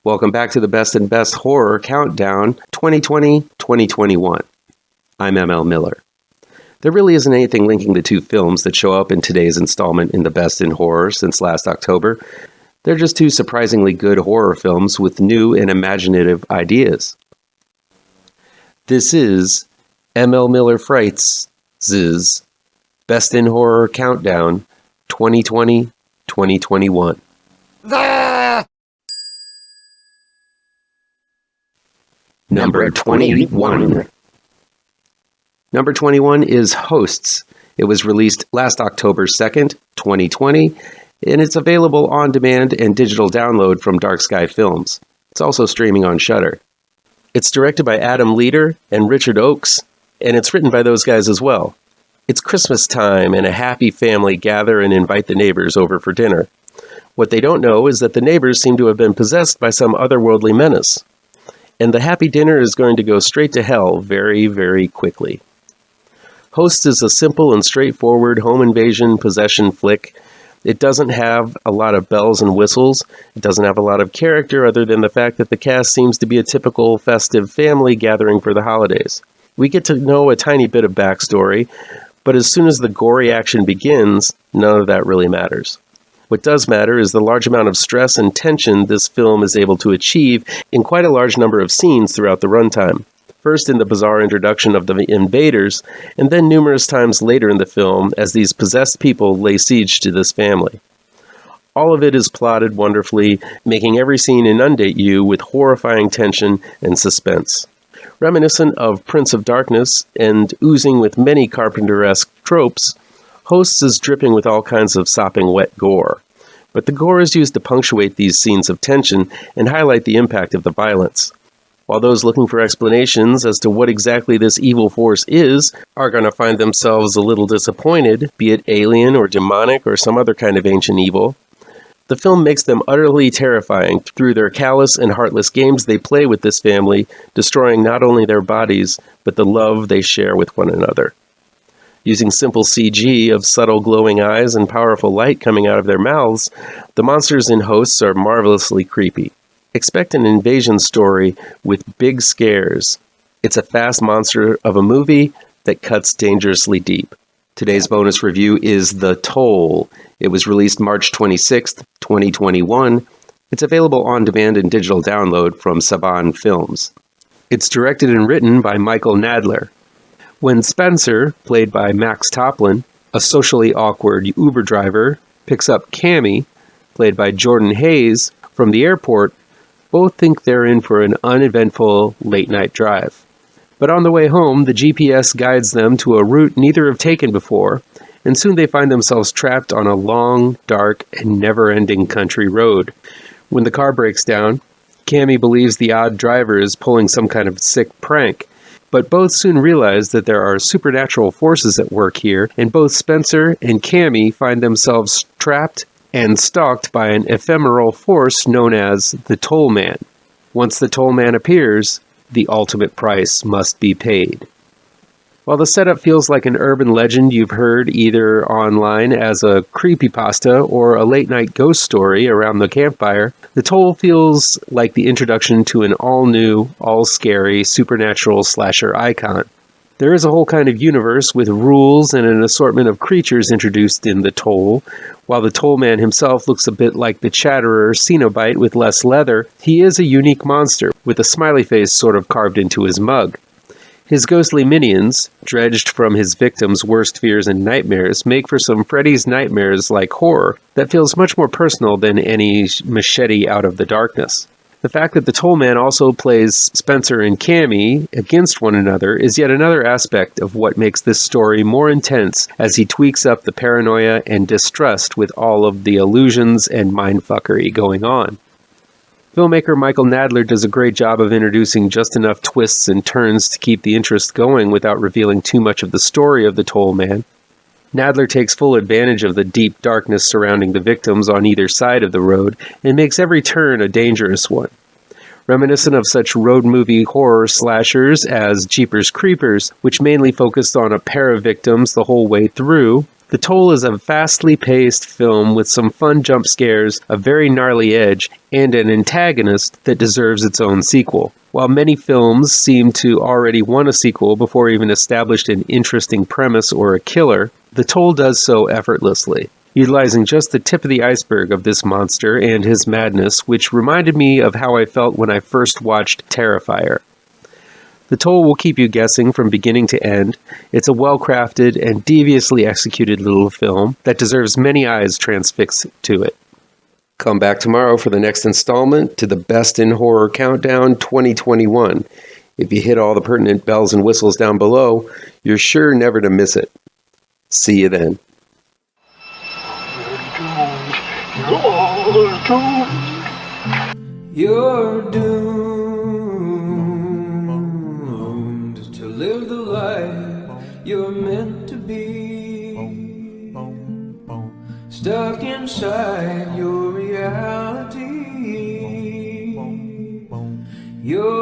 Welcome back to the Best and Best Horror Countdown 2020-2021. I'm ML Miller. There really isn't anything linking the two films that show up in today's installment in the Best in Horror since last October. They're just two surprisingly good horror films with new and imaginative ideas. This is ML Miller Frights' Best in Horror Countdown 2020-2021. Number 21. Number 21 is Hosts. It was released last October 2nd, 2020, and it's available on demand and digital download from Dark Sky Films. It's also streaming on Shudder. It's directed by Adam Leader and Richard Oakes, and it's written by those guys as well. It's Christmas time, and a happy family gather and invite the neighbors over for dinner. What they don't know is that the neighbors seem to have been possessed by some otherworldly menace. And the happy dinner is going to go straight to hell very, very quickly. Host is a simple and straightforward home invasion possession flick. It doesn't have a lot of bells and whistles. It doesn't have a lot of character other than the fact that the cast seems to be a typical festive family gathering for the holidays. We get to know a tiny bit of backstory, but as soon as the gory action begins, none of that really matters. What does matter is the large amount of stress and tension this film is able to achieve in quite a large number of scenes throughout the runtime. First in the bizarre introduction of the invaders, and then numerous times later in the film as these possessed people lay siege to this family. All of it is plotted wonderfully, making every scene inundate you with horrifying tension and suspense. Reminiscent of Prince of Darkness and oozing with many Carpenter-esque tropes, Hosts is dripping with all kinds of sopping wet gore. But the gore is used to punctuate these scenes of tension and highlight the impact of the violence. While those looking for explanations as to what exactly this evil force is are going to find themselves a little disappointed, be it alien or demonic or some other kind of ancient evil, the film makes them utterly terrifying through their callous and heartless games they play with this family, destroying not only their bodies, but the love they share with one another. Using simple CG of subtle glowing eyes and powerful light coming out of their mouths, the monsters in Hosts are marvelously creepy. Expect an invasion story with big scares. It's a fast monster of a movie that cuts dangerously deep. Today's bonus review is The Toll. It was released March 26th, 2021. It's available on demand and digital download from Saban Films. It's directed and written by Michael Nader. When Spencer, played by Max Toplin, a socially awkward Uber driver, picks up Cammy, played by Jordan Hayes, from the airport, both think they're in for an uneventful late-night drive. But on the way home, the GPS guides them to a route neither have taken before, and soon they find themselves trapped on a long, dark, and never-ending country road. When the car breaks down, Cammy believes the odd driver is pulling some kind of sick prank, but both soon realize that there are supernatural forces at work here, and both Spencer and Cammy find themselves trapped and stalked by an ephemeral force known as the Toll Man. Once the Toll Man appears, the ultimate price must be paid. While the setup feels like an urban legend you've heard either online as a creepypasta or a late-night ghost story around the campfire, The Toll feels like the introduction to an all-new, all-scary, supernatural slasher icon. There is a whole kind of universe with rules and an assortment of creatures introduced in The Toll. While the Toll Man himself looks a bit like the Chatterer Cenobite with less leather, he is a unique monster with a smiley face sort of carved into his mug. His ghostly minions, dredged from his victims' worst fears and nightmares, make for some Freddy's Nightmares-like horror that feels much more personal than any machete out of the darkness. The fact that the Toll Man also plays Spencer and Cammy against one another is yet another aspect of what makes this story more intense as he tweaks up the paranoia and distrust with all of the illusions and mindfuckery going on. Filmmaker Michael Nader does a great job of introducing just enough twists and turns to keep the interest going without revealing too much of the story of the Toll Man. Nader takes full advantage of the deep darkness surrounding the victims on either side of the road and makes every turn a dangerous one. Reminiscent of such road movie horror slashers as Jeepers Creepers, which mainly focused on a pair of victims the whole way through, The Toll is a fastly paced film with some fun jump scares, a very gnarly edge, and an antagonist that deserves its own sequel. While many films seem to already want a sequel before even established an interesting premise or a killer, The Toll does so effortlessly, utilizing just the tip of the iceberg of this monster and his madness, which reminded me of how I felt when I first watched Terrifier. The Toll will keep you guessing from beginning to end. It's a well-crafted and deviously executed little film that deserves many eyes transfixed to it. Come back tomorrow for the next installment to the Best in Horror Countdown 2021. If you hit all the pertinent bells and whistles down below, you're sure never to miss it. See you then. You're doomed to live the life you're meant to be, stuck inside your reality. You're